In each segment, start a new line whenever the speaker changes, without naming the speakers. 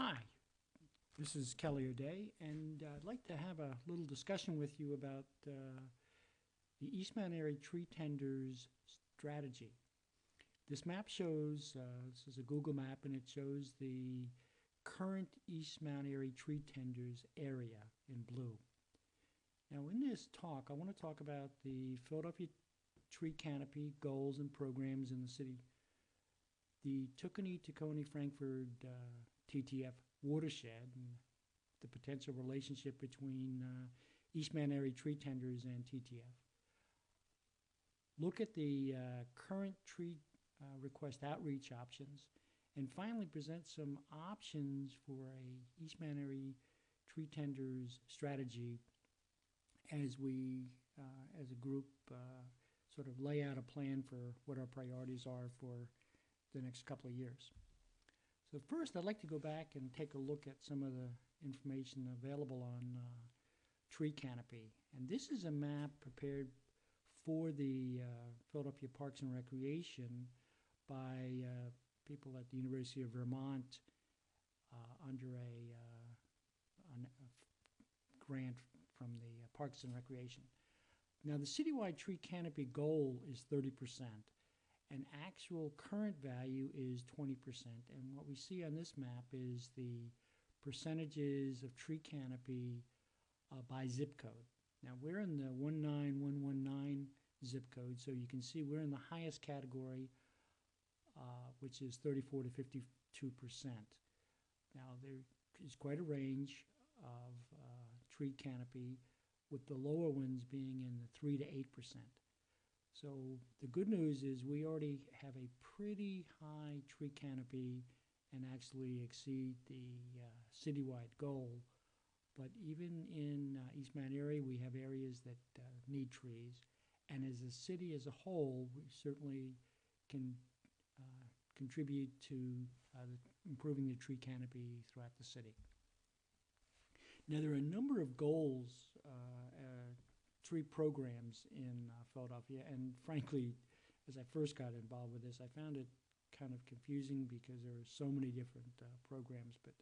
Hi, this is Kelly O'Day, and I'd like to have a little discussion with you about the Eastman Airy tree tenders strategy. This map shows, this is a Google map, and it shows the current Eastman Airy tree tenders area in blue. Now in this talk, I want to talk about the Philadelphia tree canopy goals and programs in the city, the Tacony-Frankford TTF watershed, and the potential relationship between Eastman Airy tree tenders and TTF. Look at the current tree request outreach options, and finally present some options for a Eastman Airy tree tenders strategy as we, as a group, sort of lay out a plan for what our priorities are for the next couple of years. So first, I'd like to go back and take a look at some of the information available on tree canopy. And this is a map prepared for the Philadelphia Parks and Recreation by people at the University of Vermont under a grant from the Parks and Recreation. Now, the citywide tree canopy goal is 30%. And actual current value is 20%. And what we see on this map is the percentages of tree canopy by zip code. Now we're in the 19119 zip code, so you can see we're in the highest category, which is 34 to 52%. Now there is quite a range of tree canopy, with the lower ones being in the 3 to 8%. So the good news is we already have a pretty high tree canopy and actually exceed the citywide goal. But even in Eastman Airy, we have areas that need trees. And as a city as a whole, we certainly can contribute to improving the tree canopy throughout the city. Now, there are a number of goals, tree programs in Philadelphia, and frankly, as I first got involved with this, I found it kind of confusing because there are so many different programs. But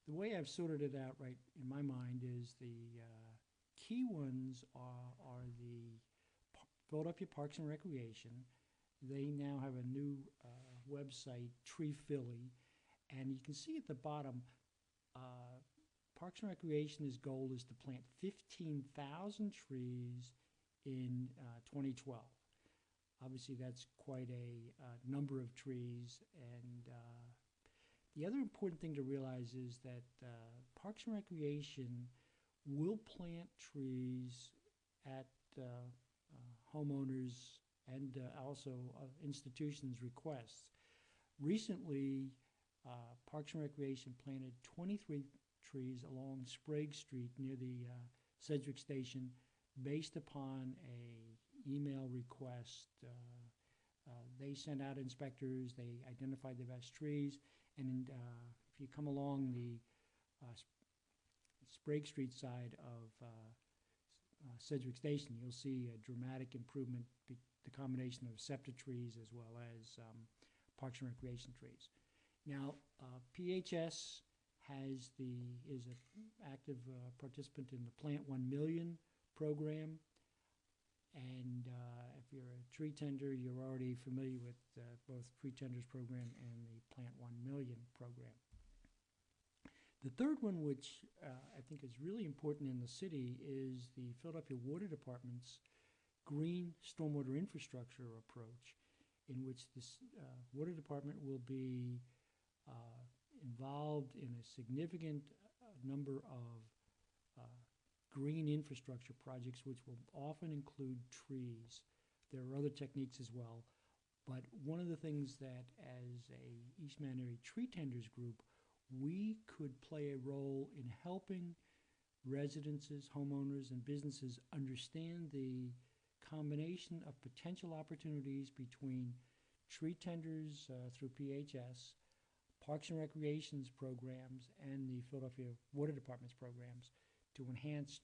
the way I've sorted it out right in my mind is the key ones are the Philadelphia Parks and Recreation. They now have a new website, Tree Philly, and you can see at the bottom, Parks and Recreation's goal is to plant 15,000 trees in 2012. Obviously, that's quite a number of trees. And the other important thing to realize is that Parks and Recreation will plant trees at homeowners and also institutions' requests. Recently, Parks and Recreation planted 23 trees along Sprague Street near the Sedgwick Station based upon a email request. They sent out inspectors, they identified the best trees, and if you come along the Sprague Street side of Sedgwick Station, you'll see a dramatic improvement, the combination of SEPTA trees as well as Parks and Recreation trees. Now, PHS is an active participant in the Plant 1 Million program, and if you're a tree tender, you're already familiar with both Tree Tenders program and the Plant 1 Million program. The third one, which I think is really important in the city, is the Philadelphia Water Department's green stormwater infrastructure approach, in which this water department will be involved in a significant number of green infrastructure projects, which will often include trees. There are other techniques as well, but one of the things that as a Eastman Airy Tree Tenders group, we could play a role in helping residences, homeowners, and businesses understand the combination of potential opportunities between tree tenders through PHS, Parks and Recreation's programs, and the Philadelphia Water Department's programs to enhance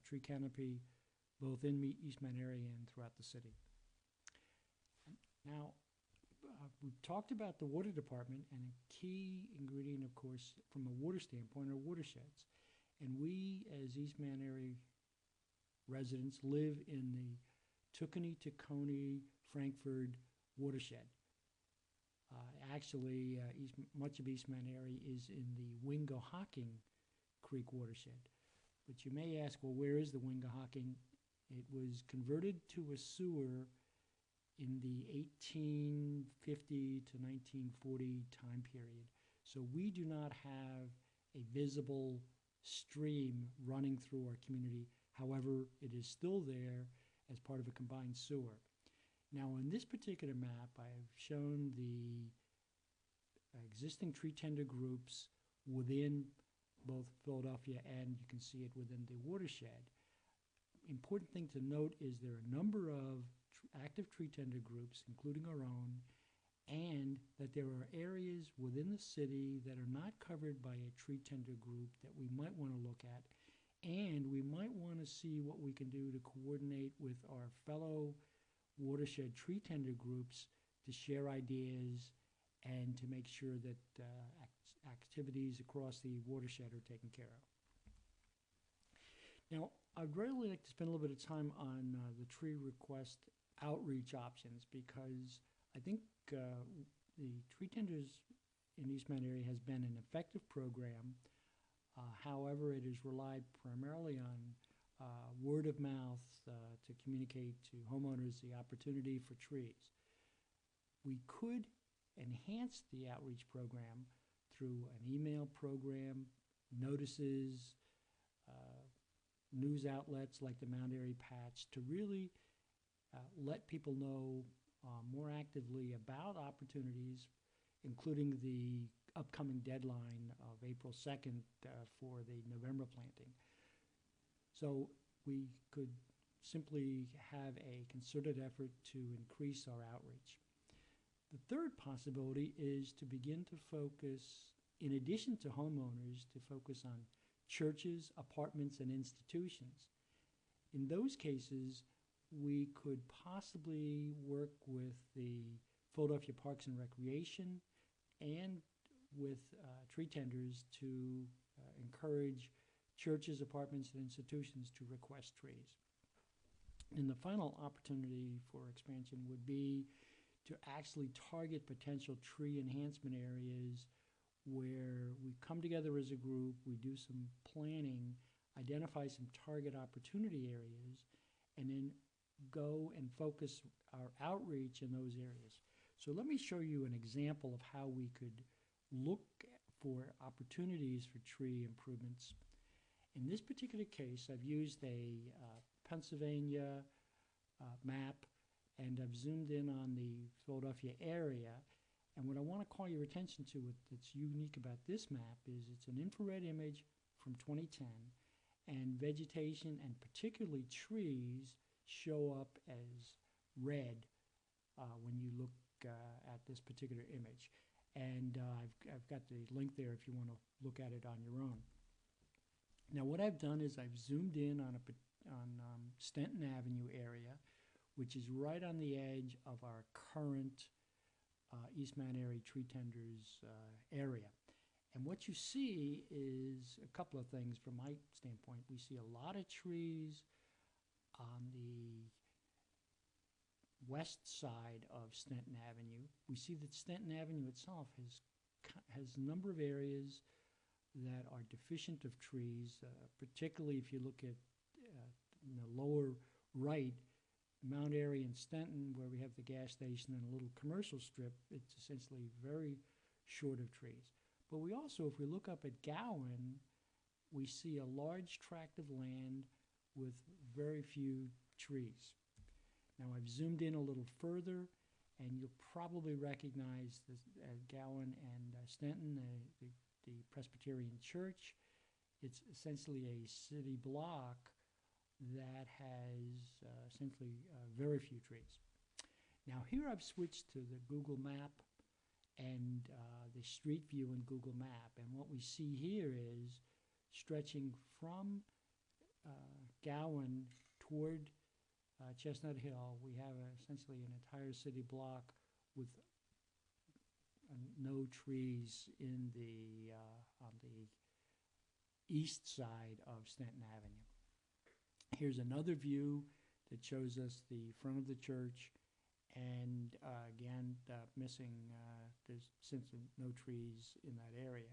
tree canopy both in Eastman Airy and throughout the city. Now, we've talked about the water department, and a key ingredient, of course, from a water standpoint, are watersheds. And we, as East Airy residents, live in the Tacony, Frankford watershed. Actually, much of East Airy is in the Wingohocking Creek watershed. But you may ask, well, where is the Wingohocking? It was converted to a sewer in the 1850 to 1940 time period. So we do not have a visible stream running through our community. However, it is still there as part of a combined sewer. Now, on this particular map, I've shown the existing tree tender groups within both Philadelphia, and you can see it within the watershed. Important thing to note is there are a number of active tree tender groups, including our own, and that there are areas within the city that are not covered by a tree tender group that we might want to look at, and we might want to see what we can do to coordinate with our fellow watershed tree tender groups to share ideas and to make sure that activities across the watershed are taken care of. Now, I'd really like to spend a little bit of time on the tree request outreach options, because I think the tree tenders in East Airy has been an effective program. However, it has relied primarily on word of mouth to communicate to homeowners the opportunity for trees. We could enhance the outreach program through an email program, notices, news outlets like the Mount Airy Patch, to really let people know more actively about opportunities, including the upcoming deadline of April 2nd for the November planting. So we could simply have a concerted effort to increase our outreach. The third possibility is to begin to focus, in addition to homeowners, to focus on churches, apartments, and institutions. In those cases, we could possibly work with the Philadelphia Parks and Recreation and with tree tenders to encourage churches, apartments, and institutions to request trees. And the final opportunity for expansion would be to actually target potential tree enhancement areas where we come together as a group, we do some planning, identify some target opportunity areas, and then go and focus our outreach in those areas. So let me show you an example of how we could look for opportunities for tree improvements. In this particular case, I've used a Pennsylvania map, and I've zoomed in on the Philadelphia area. And what I want to call your attention to that's unique about this map is it's an infrared image from 2010, and vegetation and particularly trees show up as red when you look at this particular image. And I've got the link there if you want to look at it on your own. Now, what I've done is I've zoomed in on Stenton Avenue area, which is right on the edge of our current East Airy Tree Tenders area. And what you see is a couple of things from my standpoint. We see a lot of trees on the west side of Stenton Avenue. We see that Stenton Avenue itself has a number of areas that are deficient of trees, particularly if you look at in the lower right, Mount Airy and Stenton, where we have the gas station and a little commercial strip. It's essentially very short of trees. But we also, if we look up at Gowan, we see a large tract of land with very few trees. Now I've zoomed in a little further, and you'll probably recognize this, Gowan and Stenton, the Presbyterian Church. It's essentially a city block that has essentially very few trees. Now here I've switched to the Google map and the street view in Google Map, and what we see here is stretching from Gowan toward Chestnut Hill. We have essentially an entire city block with no trees in on the east side of Stanton Avenue. Here's another view that shows us the front of the church, and again, missing, there's since no trees in that area.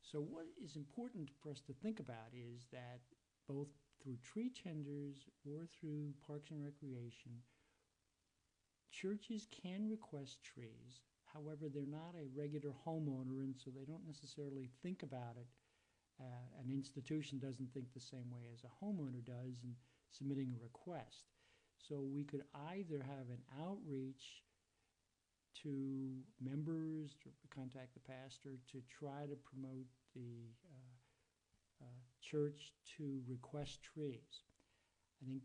So what is important for us to think about is that both through tree tenders or through Parks and Recreation, churches can request trees. However, they're not a regular homeowner, and so they don't necessarily think about it. An institution doesn't think the same way as a homeowner does in submitting a request. So we could either have an outreach to members, to contact the pastor, to try to promote the church to request trees. I think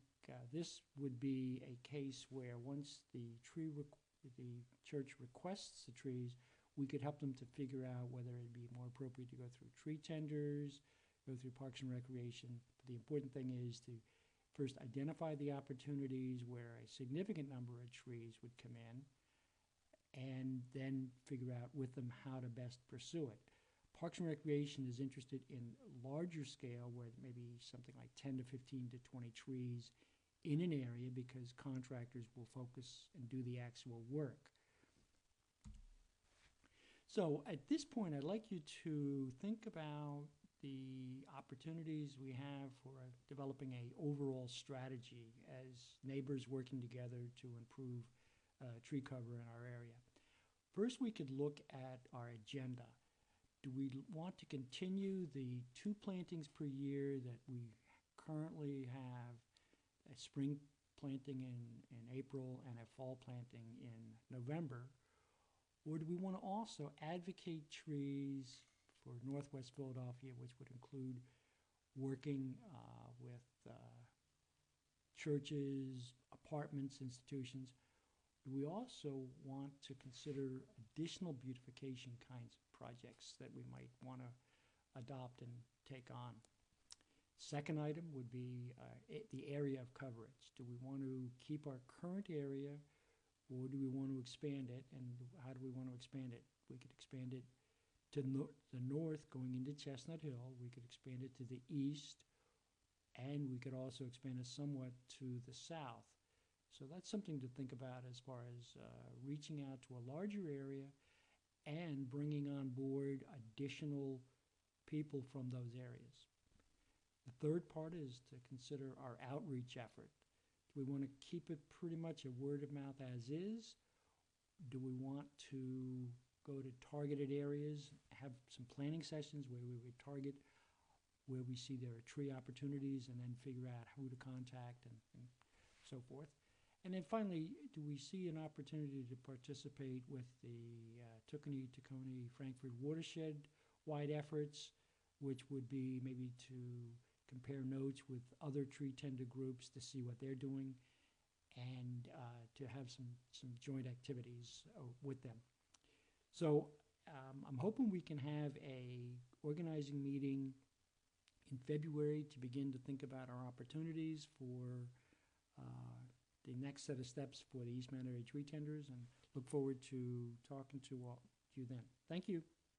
this would be a case where once the church requests the trees, we could help them to figure out whether it'd be more appropriate to go through tree tenders, go through Parks and Recreation. But the important thing is to first identify the opportunities where a significant number of trees would come in, and then figure out with them how to best pursue it. Parks and Recreation is interested in larger scale, where maybe something like 10 to 15 to 20 trees in an area, because contractors will focus and do the actual work. So at this point, I'd like you to think about the opportunities we have for developing an overall strategy as neighbors working together to improve tree cover in our area. First, we could look at our agenda. Do we want to continue the 2 plantings per year that we currently have, a spring planting in April and a fall planting in November? Or do we want to also advocate trees for Northwest Philadelphia, which would include working with churches, apartments, institutions? Do we also want to consider additional beautification kinds of projects that we might want to adopt and take on? Second item would be the area of coverage. Do we want to keep our current area, or do we want to expand it? And how do we want to expand it? We could expand it to the north going into Chestnut Hill. We could expand it to the east, and we could also expand it somewhat to the south. So that's something to think about as far as reaching out to a larger area and bringing on board additional people from those areas. The third part is to consider our outreach effort. Do we want to keep it pretty much a word of mouth as is? Do we want to go to targeted areas, have some planning sessions where we would target where we see there are tree opportunities, and then figure out who to contact and so forth? And then finally, do we see an opportunity to participate with the Tacony, Frankfurt watershed-wide efforts, which would be maybe to compare notes with other tree tender groups to see what they're doing, and to have some joint activities with them. So I'm hoping we can have a organizing meeting in February to begin to think about our opportunities for the next set of steps for the East Mount Airy tree tenders, and look forward to talking to you then. Thank you.